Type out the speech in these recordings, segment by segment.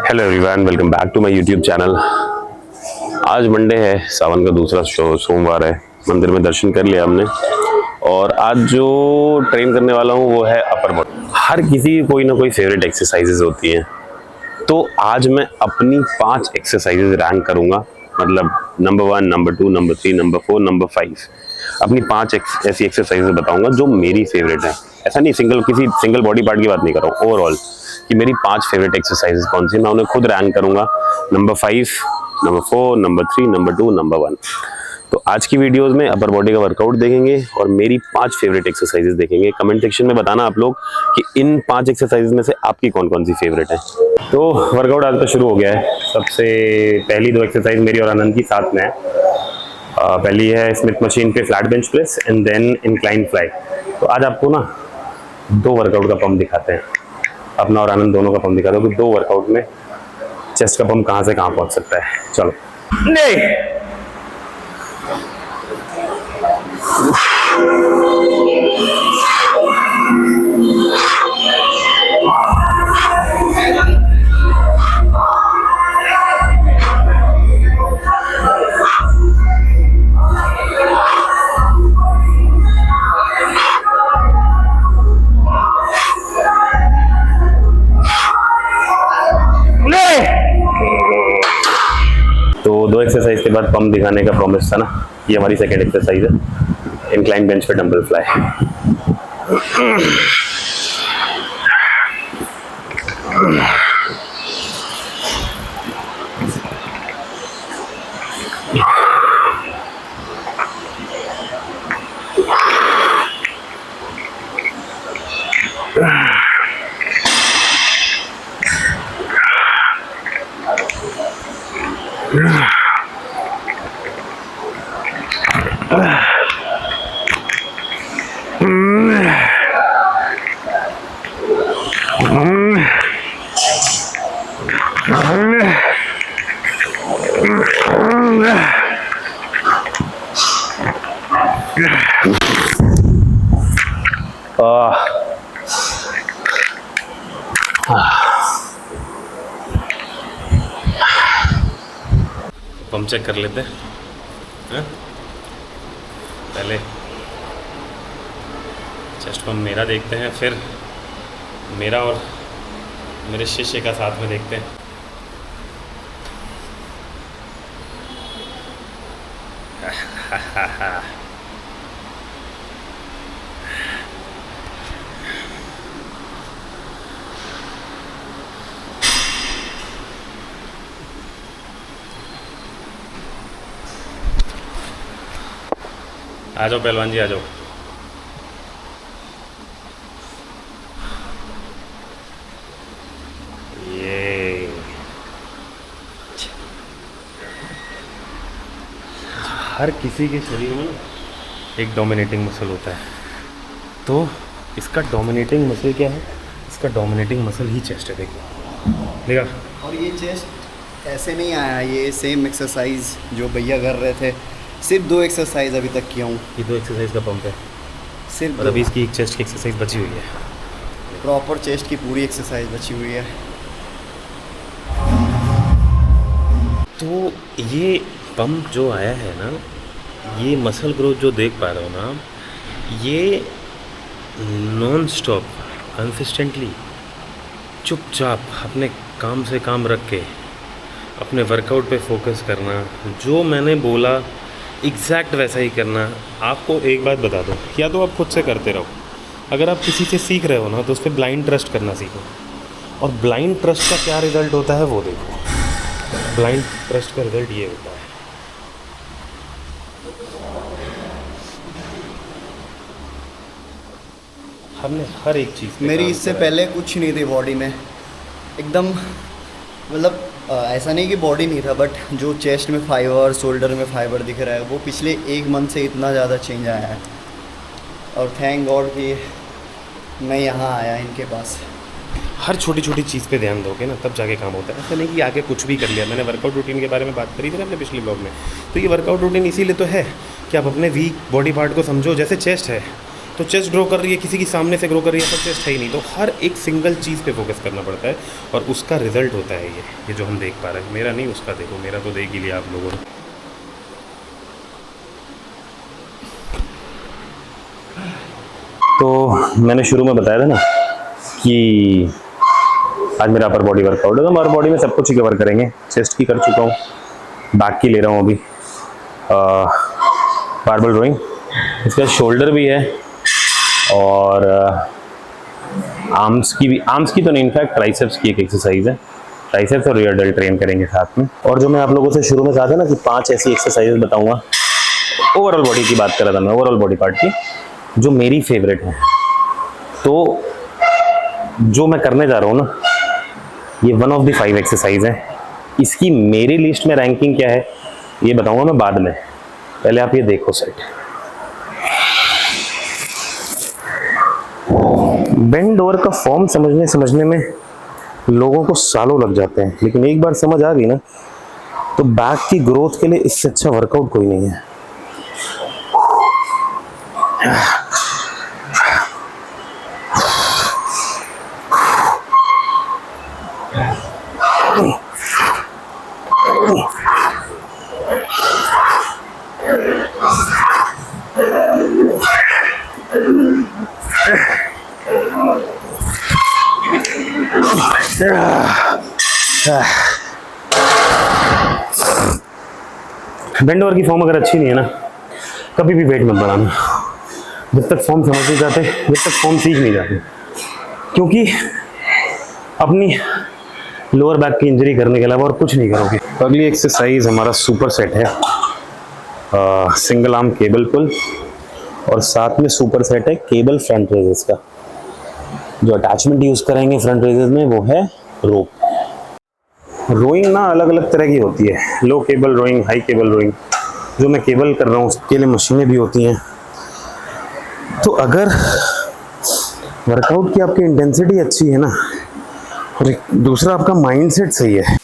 Hello everyone, welcome back to my YouTube channel. आज Monday है, सावन का दूसरा सोमवार है। मंदिर में दर्शन कर लिया हमने और आज जो ट्रेन करने वाला हूँ वो है अपर बॉडी। हर किसी की कोई ना कोई फेवरेट एक्सरसाइजेज होती हैं, तो आज मैं अपनी 5 एक्सरसाइजेज रैंक करूँगा। मतलब number 1, number 2, number 3, number 4, number 5। अपनी 5 ऐसी एक्सरसाइजेज बताऊँगा जो मेरी फेवरेट है। ऐसा नहीं किसी सिंगल बॉडी पार्ट की बात नहीं कर रहा हूँ, ओवरऑल कि मेरी 5 फेवरेट एक्सरसाइजेज कौन सी, मैं उन्हें खुद रैंक करूँगा। Number 5, number 4, number 3, number 2, number 1। तो आज की वीडियोस में अपर बॉडी का वर्कआउट देखेंगे और मेरी 5 फेवरेट एक्सरसाइजेज देखेंगे। कमेंट सेक्शन में बताना आप लोग कि इन 5 एक्सरसाइजेज में से आपकी कौन कौन सी फेवरेट है। तो वर्कआउट आज का शुरू हो गया है। सबसे पहली 2 एक्सरसाइज मेरी और आनंद की साथ में है। पहली है स्मिथ मशीन पे flat bench press and then incline fly. तो आज आपको ना 2 वर्कआउट का पंप दिखाते हैं, अपना और आनंद दोनों का पंप दिखाते हैं कि 2 वर्कआउट में चेस्ट का पंप कहां से कहां पहुंच सकता है। चलो नहीं तो 2 एक्सरसाइज के बाद पंप दिखाने का प्रॉमिस था ना। ये हमारी सेकंड एक्सरसाइज है, इंक्लाइन बेंच पे डंबल फ्लाई। पंप चेक कर लेते हैं। पहले चेस्ट पंप मेरा देखते हैं, फिर मेरा और मेरे शिष्य का साथ में देखते हैं। आ जाओ पहलवान जी, आ जाओ। ये हर किसी के शरीर में एक डोमिनेटिंग मसल होता है, तो इसका डोमिनेटिंग मसल क्या है? इसका डोमिनेटिंग मसल ही चेस्ट है। देखा। और ये चेस्ट ऐसे नहीं आया, ये सेम एक्सरसाइज जो भैया कर रहे थे, सिर्फ 2 एक्सरसाइज अभी तक किया हूँ। ये 2 एक्सरसाइज का पंप है सिर्फ, और अभी इसकी एक चेस्ट की एक्सरसाइज बची हुई है। प्रॉपर चेस्ट की पूरी एक्सरसाइज बची हुई है। तो ये पंप जो आया है ना, ये मसल ग्रोथ जो देख पा रहे हो ना, ये नॉन स्टॉप कंसिस्टेंटली चुपचाप अपने काम से काम रख के अपने वर्कआउट पे फोकस करना, जो मैंने बोला एग्जैक्ट वैसा ही करना। आपको एक बात बता दो, या तो आप खुद से करते रहो, अगर आप किसी से सीख रहे हो ना तो उस पर ब्लाइंड ट्रस्ट करना सीखो। और ब्लाइंड ट्रस्ट का क्या रिज़ल्ट होता है वो देखो। ब्लाइंड ट्रस्ट का रिज़ल्ट ये होता है, हमने हर एक चीज़ मेरी इससे पहले कुछ नहीं थी बॉडी में, एकदम मतलब ऐसा नहीं कि बॉडी नहीं था, बट जो चेस्ट में फाइबर, शोल्डर में फाइबर दिख रहा है, वो पिछले 1 मंथ से इतना ज़्यादा चेंज आया है। और थैंक गॉड कि मैं यहाँ आया इनके पास। हर छोटी छोटी चीज़ पे ध्यान दोगे ना, तब जाके काम होता है। ऐसा नहीं कि आगे कुछ भी कर लिया। मैंने वर्कआउट रूटीन के बारे में बात करी थी ना अपने पिछले ब्लॉग में। तो ये वर्कआउट रूटीन इसीलिए तो है कि आप अपने वीक बॉडी पार्ट को समझो। जैसे चेस्ट है, तो चेस्ट ग्रो कर रही है, किसी की सामने से ग्रो कर रही है पर चेस्ट है ही नहीं, तो हर एक सिंगल चीज़ पे फोकस करना पड़ता है और उसका रिजल्ट होता है ये जो हम देख पा रहे हैं। मेरा नहीं, उसका देखो, मेरा तो देख ही लिया आप लोगों ने। तो मैंने शुरू में बताया था ना कि आज मेरा अपर बॉडी वर्कआउट है, तो अपर बॉडी में सब कुछ ही कवर करेंगे। चेस्ट की कर चुका हूँ, बैक की ले रहा हूँ अभी, बारबेल रोइंग, इसका शोल्डर भी है और आर्म्स की तो नहीं, इनफैक्ट ट्राइसेप्स की एक एक्सरसाइज है, ट्राइसेप्स और रियर डेल्ट ट्रेन करेंगे साथ में। और जो मैं आप लोगों से शुरू में कहा था ना कि 5 ऐसी एक्सरसाइज बताऊंगा, ओवरऑल बॉडी की बात कर रहा था मैं, ओवरऑल बॉडी पार्ट की, जो मेरी फेवरेट है। तो जो मैं करने जा रहा हूँ ना, ये 1 ऑफ द 5 एक्सरसाइज है। इसकी मेरी लिस्ट में रैंकिंग क्या है ये बताऊंगा मैं बाद में, पहले आप ये देखो सेट। बेंड ओवर का फॉर्म समझने में लोगों को सालों लग जाते हैं, लेकिन एक बार समझ आ गई ना तो बैक की ग्रोथ के लिए इससे अच्छा वर्कआउट कोई नहीं है। बेंड ओवर की फॉर्म अगर अच्छी नहीं है ना, कभी भी वेट मत बढ़ाना। जब तक फॉर्म समझ नहीं जाते, जब तक फॉर्म सीख नहीं जाते, क्योंकि अपनी लोअर बैक की इंजरी करने के अलावा और कुछ नहीं करोगे। अगली एक्सरसाइज हमारा सुपर सेट है, सिंगल आर्म केबल पुल, और साथ में सुपर सेट है केबल फ्रंट रेजेस का। जो अटैचमेंट यूज करेंगे फ्रंट रेजेस में वो है रोप। रोइंग ना अलग अलग तरह की होती है, low cable rowing, high cable rowing. जो मैं केबल कर रहा हूँ उसके लिए मशीनें भी होती हैं। तो अगर वर्कआउट की आपकी इंटेंसिटी अच्छी है ना, और दूसरा आपका माइंडसेट सही है,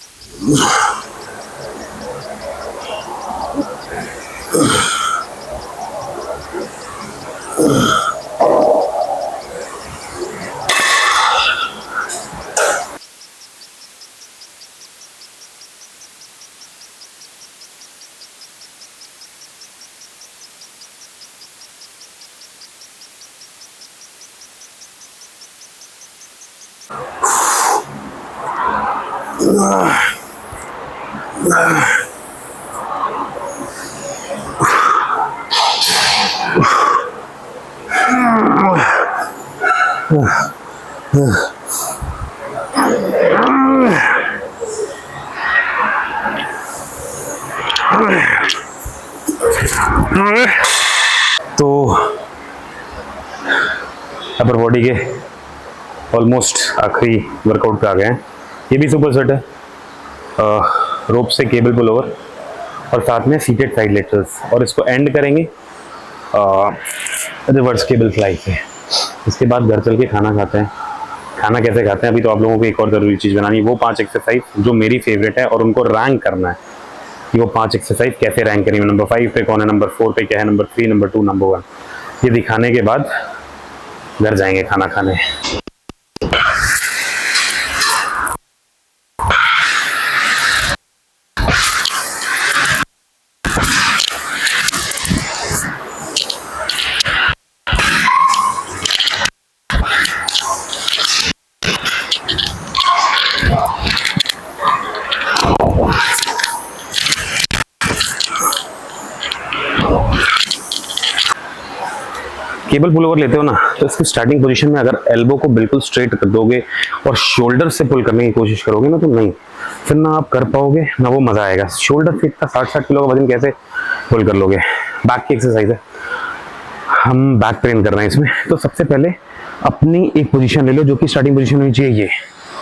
तो अपर बॉडी के ऑलमोस्ट आखिरी वर्कआउट पे आ गए हैं। ये भी सुपर सेट है, रोप से केबल पुल ओवर और साथ में सीटेड साइड लेटरल्स, और इसको एंड करेंगे रिवर्स केबल फ्लाई से। इसके बाद घर चल के खाना खाते हैं। खाना कैसे खाते हैं अभी तो आप लोगों को एक और ज़रूरी चीज़ बनानी है, वो 5 एक्सरसाइज जो मेरी फेवरेट है, और उनको रैंक करना है कि वो 5 एक्सरसाइज कैसे रैंक करेंगे, नंबर 5 पे कौन है, नंबर 4 पे क्या है, नंबर 3, नंबर 2, नंबर 1। ये दिखाने के बाद घर जाएंगे खाना खाने। केबल पुल ओवर लेते हो ना, तो इसकी स्टार्टिंग पोजीशन में अगर एल्बो को बिल्कुल स्ट्रेट कर दोगे और शोल्डर से पुल करने की कोशिश करोगे ना, तो नहीं, फिर ना आप कर पाओगे ना वो मजा आएगा। शोल्डर से इतना 60-60 किलो का वजन कैसे पुल कर लोगे। बैक की एक्सरसाइज है, हम बैक ट्रेन कर रहे हैं इसमें। तो सबसे पहले अपनी एक पोजीशन ले लो जो कि स्टार्टिंग पोजीशन होनी चाहिए, ये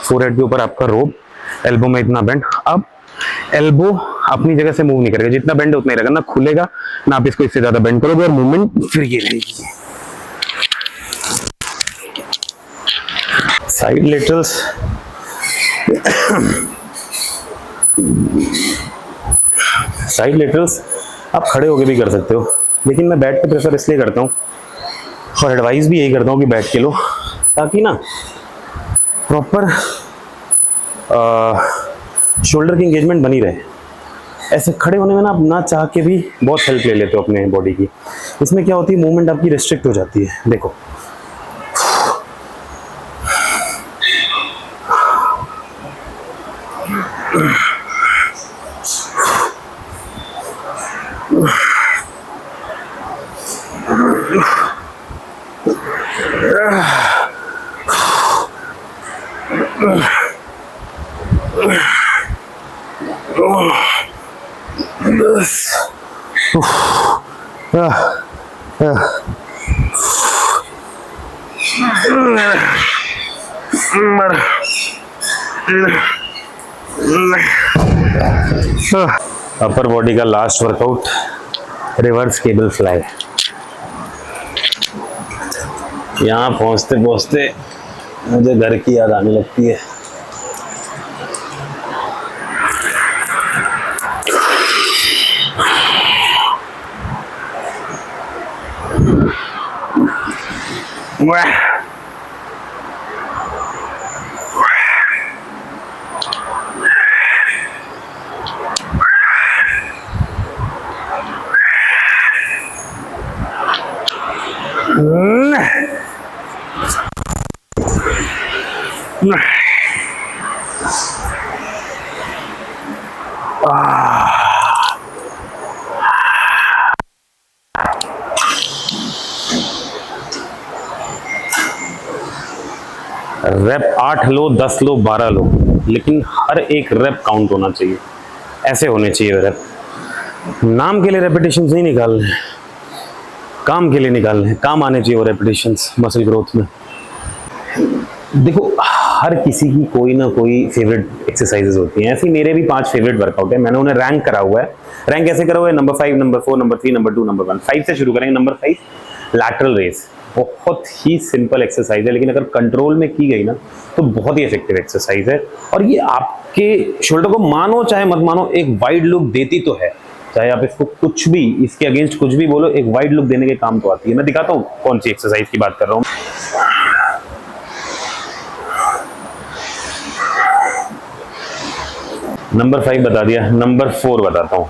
फोरहेड के ऊपर आपका रोप, एल्बो में इतना बेंड। अब एल्बो अपनी जगह से मूव नहीं करेगा, जितना बेंड उतना ही रहेगा, ना खुलेगा ना आप इसको इससे ज्यादा बेंड करोगे, और मूवमेंट फिर ये रहेगी। साइड लेटरल्स, साइड लेटरल्स आप खड़े होके भी कर सकते हो, लेकिन मैं बैठ के प्रेफर इसलिए करता हूँ और एडवाइस भी यही करता हूँ कि बैठ के लो, ताकि ना प्रॉपर शोल्डर की एंगेजमेंट बनी रहे। ऐसे खड़े होने में ना आप ना चाह के भी बहुत हेल्प ले लेते हो अपने बॉडी की। इसमें क्या होती है, मूवमेंट आपकी रिस्ट्रिक्ट हो जाती है। देखो अपर बॉडी का last workout, reverse cable fly. यहाँ पहुँचते पहुँचते मुझे घर की याद आने लगती है। रेप 8 लो, 10 लो, 12 लो, लेकिन हर एक रेप काउंट होना चाहिए। ऐसे होने चाहिए रेप। नाम के लिए रेपिटेशंस नहीं निकालने, काम के लिए निकालने, काम आने चाहिए वो रेपिटेशंस मसल ग्रोथ में। देखो हर किसी की कोई ना कोई फेवरेट एक्सरसाइजेज होती हैं। ऐसे मेरे भी 5 फेवरेट वर्कआउट है, मैंने उन्हें रैंक करा हुआ है। रैंक कैसे करा हुआ है, number 5, number 4, number 3, number 2, number 1। 5 से शुरू करेंगे। Number 5 lateral raise. बहुत ही सिंपल एक्सरसाइज है, लेकिन अगर कंट्रोल में की गई ना तो बहुत ही इफेक्टिव एक्सरसाइज है। और ये आपके शोल्डर को, मानो चाहे मत मानो, एक वाइड लुक देती तो है। चाहे आप इसको कुछ भी, इसके अगेंस्ट कुछ भी बोलो, एक वाइड लुक देने के काम तो आती है। मैं दिखाता हूँ कौन सी एक्सरसाइज की बात कर रहा हूँ। नंबर 5 बता दिया, नंबर 4 बताता हूँ।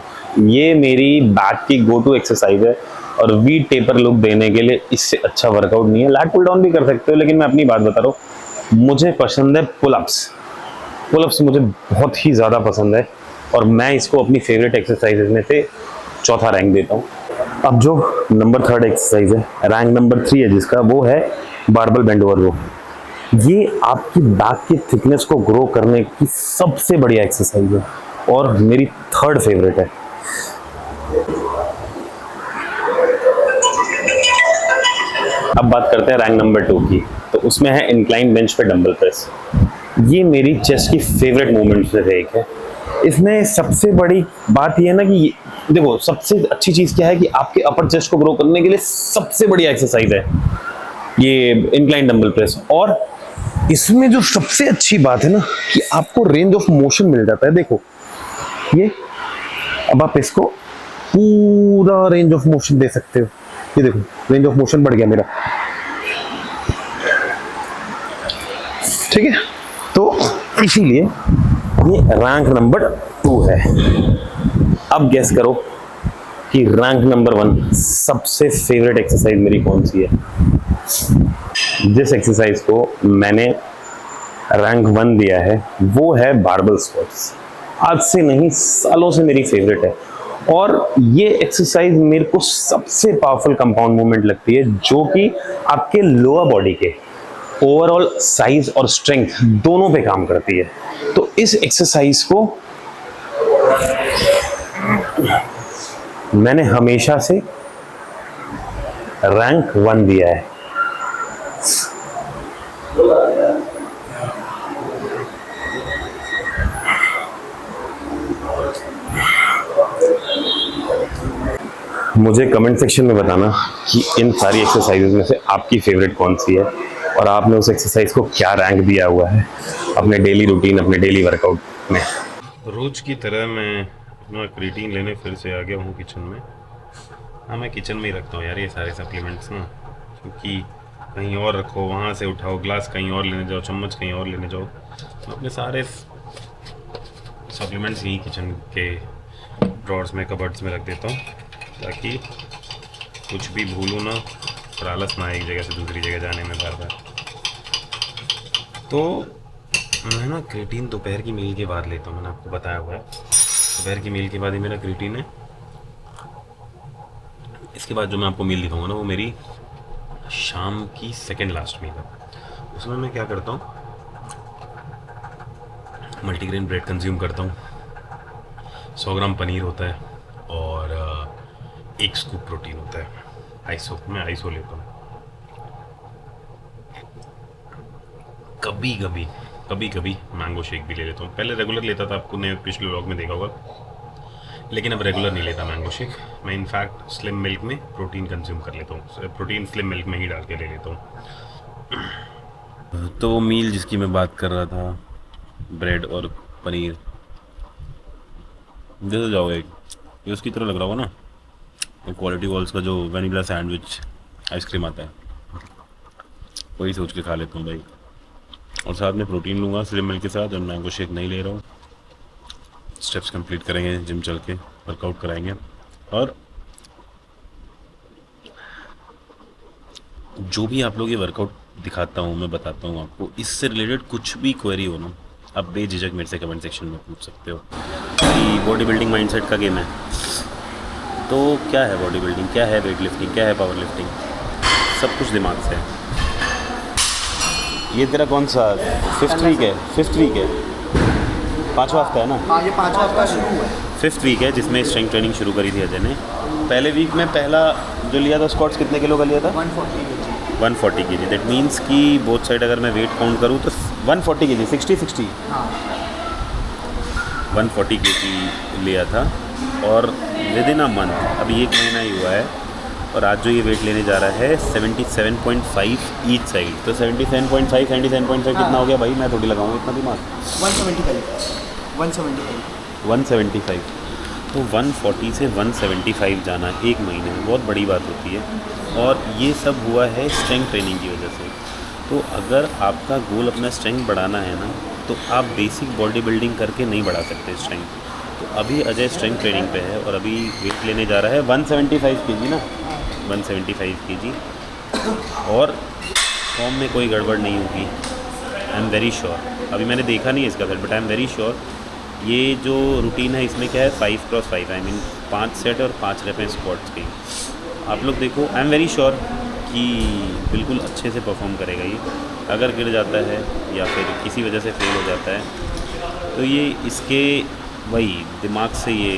ये मेरी बैक की गो टू एक्सरसाइज है और वी टेपर लुक देने के लिए इससे अच्छा वर्कआउट नहीं है। लैट पुल डाउन भी कर सकते हो, लेकिन मैं अपनी बात बता रहा हूँ। मुझे पसंद है पुलअप्स। पुलअप्स मुझे बहुत ही ज़्यादा पसंद है और मैं इसको अपनी फेवरेट एक्सरसाइजेज में से चौथा रैंक देता हूँ। अब जो नंबर 3 एक्सरसाइज है, रैंक नंबर 3 है जिसका, वो है बारबल बेंड ओवर रो। ये आपकी बैक की थिकनेस को ग्रो करने की सबसे बढ़िया एक्सरसाइज है और मेरी 3rd फेवरेट है। अब बात करते हैं रैंक नंबर 2 की, तो उसमें है इंक्लाइन बेंच पे डंबल प्रेस। ये मेरी चेस्ट की फेवरेट मूवमेंट में से एक है। इसमें सबसे बड़ी बात यह है ना कि देखो, सबसे अच्छी चीज़ क्या है कि आपके अपर चेस्ट को ग्रो करने के लिए सबसे बढ़िया एक्सरसाइज है ये इंक्लाइन डंबल प्रेस। और इसमें जो सबसे अच्छी बात है ना कि आपको रेंज ऑफ मोशन मिल जाता है। देखो ये, अब आप इसको पूरा रेंज ऑफ मोशन दे सकते हो। ये देखो रेंज ऑफ मोशन बढ़ गया मेरा, ठीक है। तो इसीलिए ये रैंक नंबर 2 है। अब गेस करो कि रैंक नंबर 1 सबसे फेवरेट एक्सरसाइज मेरी कौन सी है। जिस एक्सरसाइज को मैंने रैंक 1 दिया है वो है बारबल स्क्वाट्स। आज से नहीं, सालों से मेरी फेवरेट है और ये एक्सरसाइज मेरे को सबसे पावरफुल कंपाउंड मूवमेंट लगती है, जो कि आपके लोअर बॉडी के ओवरऑल साइज और स्ट्रेंथ दोनों पे काम करती है। तो इस एक्सरसाइज को मैंने हमेशा से रैंक 1 दिया है। मुझे कमेंट सेक्शन में बताना कि इन सारी एक्सरसाइजेज में से आपकी फेवरेट कौन सी है और आपने उस एक्सरसाइज को क्या रैंक दिया हुआ है अपने डेली रूटीन, अपने डेली वर्कआउट में। रोज की तरह मैं अपना क्रिएटिन लेने फिर से आ गया हूँ किचन में। हाँ, मैं किचन में ही रखता हूँ यार ये सारे सप्लीमेंट्स ना, क्योंकि कहीं और रखो, वहाँ से उठाओ, ग्लास कहीं और लेने जाओ, चम्मच कहीं और लेने जाओ। तो अपने सारे सप्लीमेंट्स यहीं किचन के ड्रॉर्स में, कबर्ड्स में रख देता हूँ, ताकि कुछ भी भूलूँ ना और आलस ना आए एक जगह से दूसरी जगह जाने में बार बार। तो मैं ना क्रिएटिन दोपहर की मील के बाद लेता हूँ, मैंने आपको बताया हुआ है दोपहर की मील के बाद ही मेरा क्रिएटिन है। इसके बाद जो मैं आपको मील दिखाऊंगा ना वो मेरी शाम की सेकंड लास्ट मील है। उसमें मैं क्या करता हूँ, मल्टीग्रेन ब्रेड कंज्यूम करता हूँ, 100 ग्राम पनीर होता है और 1 स्कूप प्रोटीन होता है। मैं आइसो लेता हूँ। कभी कभी मैंगो शेक भी ले लेता हूँ। पहले रेगुलर लेता था, आपको ने पिछले व्लॉग में देखा होगा, लेकिन अब रेगुलर नहीं लेता मैंगो शेक। मैं इनफैक्ट स्लिम मिल्क में प्रोटीन कंज्यूम कर लेता हूँ, प्रोटीन स्लिम मिल्क में ही डाल के ले लेता हूँ। तो वो मील जिसकी मैं बात कर रहा था, ब्रेड और पनीर, जैसे जाओगे ये उसकी तरह लग रहा होगा ना, क्वालिटी वॉल्स का जो वनीला सैंडविच आइसक्रीम आता है, वही सोच के खा लेता हूँ भाई। और साथ में प्रोटीन लूँगा स्लिम मिल्क के साथ, और मैंगो शेक नहीं ले रहा हूँ। स्टेप्स कंप्लीट करेंगे, जिम चल के वर्कआउट कराएंगे, और जो भी आप लोग ये वर्कआउट दिखाता हूँ, मैं बताता हूँ आपको, इससे रिलेटेड कुछ भी क्वेरी हो ना, आप बेझिझक मेरे से कमेंट सेक्शन में पूछ सकते हो कि बॉडी बिल्डिंग माइंडसेट का गेम है। तो क्या है बॉडी बिल्डिंग, क्या है वेट लिफ्टिंग, क्या है पावर लिफ्टिंग, सब कुछ दिमाग से है। ये तेरा कौन सा 5th वीक है? 5th वीक है, 5वां हफ्ता है ना? हाँ, ये 5वां हफ्ता शुरू हुआ है। 5th वीक है जिसमें स्ट्रेंथ ट्रेनिंग शुरू करी थी अजय ने। पहले वीक में पहला जो लिया था स्क्वाट्स कितने किलो का लिया था? 140 kg। दैट मीन्स कि बोथ साइड अगर मैं वेट काउंट करूँ तो 140 kg, 60 हाँ 140 kg लिया था। और विद इन अ मंथ, अभी 1 महीना ही हुआ है, और आज जो ये वेट लेने जा रहा है 77.5 ईच साइड। तो 77.5 77.5 कितना हो गया भाई? मैं थोड़ी लगाऊंगा इतना दिमाग। 175। तो 140 से 175 जाना 1 महीने में बहुत बड़ी बात होती है, और ये सब हुआ है स्ट्रेंथ ट्रेनिंग की वजह से। तो अगर आपका गोल अपना स्ट्रेंथ बढ़ाना है ना, तो आप बेसिक बॉडी बिल्डिंग करके नहीं बढ़ा सकते स्ट्रेंथ। तो अभी अजय स्ट्रेंथ ट्रेनिंग पे है और अभी वेट लेने जा रहा है 175 kg ना, 175 kg, और फॉर्म में कोई गड़बड़ नहीं होगी, आई एम वेरी श्योर। अभी मैंने देखा नहीं है इसका set, but I am very sure. ये जो रूटीन है इसमें क्या है, 5x5, आई मीन 5 सेट और 5 रेप हैं स्क्वाट्स की। आप लोग देखो, आई एम वेरी श्योर कि बिल्कुल अच्छे से परफॉर्म करेगा ये। अगर गिर जाता है या फिर किसी वजह से फेल हो जाता है तो ये इसके वही दिमाग से ये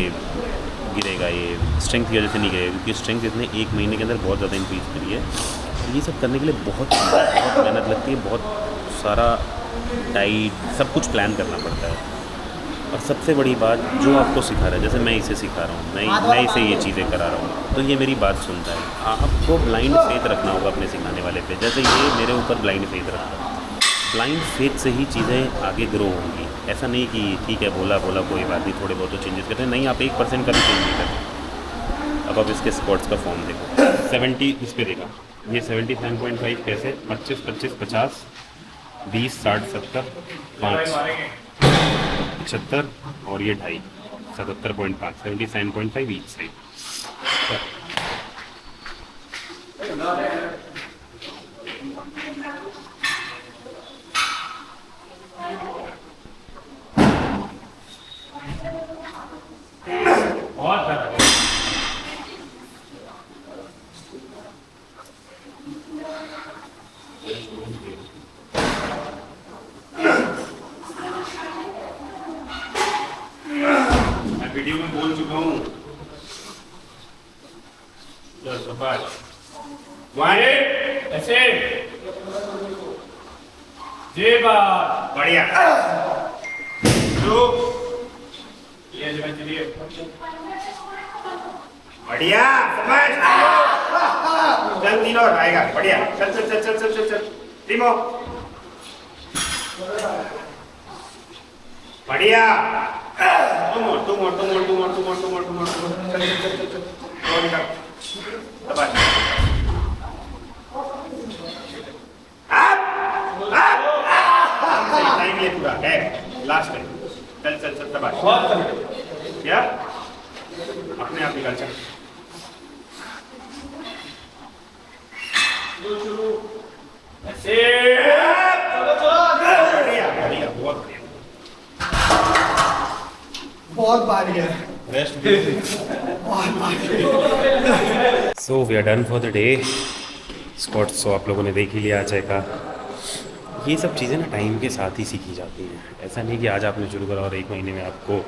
गिरेगा, ये स्ट्रेंथ की वजह से नहीं गिरेगा, क्योंकि स्ट्रेंथ इसने 1 महीने के अंदर बहुत ज़्यादा इंक्रीज़ करी है। ये सब करने के लिए बहुत मेहनत लगती है, बहुत सारा डाइट सब कुछ प्लान करना पड़ता है। और सबसे बड़ी बात, जो आपको सिखा रहा है, जैसे मैं इसे सिखा रहा हूँ, मैं इसे ये चीज़ें करा रहा हूँ, तो ये मेरी बात सुनता है। आपको ब्लाइंड फेथ रखना होगा अपने सिखाने वाले पे, जैसे ये मेरे ऊपर ब्लाइंड फेथ रखता है। ब्लाइंड फेथ से ही चीज़ें आगे ग्रो होंगी। ऐसा नहीं कि ठीक है बोला कोई बात नहीं, थोड़े बहुत तो चेंजेस करते हैं, नहीं, आप 1% का भी चेंज नहीं करते। अब आप इसके स्क्वाट्स का फॉर्म देखो, 70 इस पर देखा, ये 77.5 कैसे, 25 25 50 20 60 70 5 75 और ये 2.5 77.5 77.5 ईच साइड। मैं वीडियो में बोल चुका हूँ। ऐसे जे बात बढ़िया, ये चलिए बढ़िया, समझ चल, 3 और आएगा, बढ़िया, चल चल चल चल चल चल चल टीमो, बढ़िया, तुम और चल चल चल चल चल, और निकाल, लास्ट टाइम चल चल चल शाबाश क्या अपने आप निकल चल ऐसे बढ़िया बढ़िया बहुत बढ़िया बहुत भारी है। Rest so we are done for the day squats तो आप लोगों ने देख ही लिया आज का ये सब चीज़ें ना टाइम के साथ ही सीखी जाती हैं ऐसा नहीं कि आज आपने शुरू करा और 1 महीने में आपको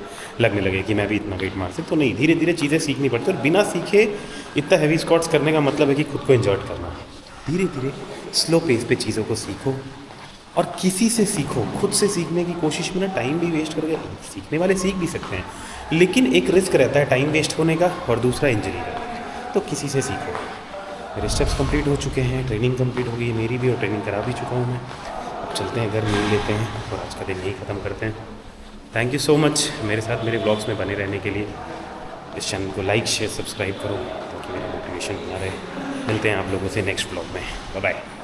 लगने लगे कि मैं भी इतना वेट मार सकता तो नहीं धीरे धीरे चीज़ें सीखनी पड़ती और बिना सीखे इतना हैवी स्क्वाट्स करने का मतलब है कि खुद को एंजॉय करना है धीरे धीरे स्लो पेस पे चीज़ों को सीखो और किसी से सीखो खुद से सीखने की कोशिश में ना टाइम भी वेस्ट करके सीखने वाले सीख भी सकते हैं लेकिन एक रिस्क रहता है टाइम वेस्ट होने का और दूसरा इंजरी का तो किसी से सीखो मेरे स्टेप्स कंप्लीट हो चुके हैं ट्रेनिंग कंप्लीट हो गई है मेरी भी और ट्रेनिंग करा भी चुका हूँ मैं अब चलते हैं घर मिल लेते हैं और आज का दिन यही ख़त्म करते हैं थैंक यू सो मच मेरे साथ मेरे ब्लॉग्स में बने रहने के लिए इस चैनल को लाइक शेयर सब्सक्राइब करो ताकि मेरा मोटिवेशन बना रहे मिलते हैं आप लोगों से नेक्स्ट ब्लॉग में बाय बाय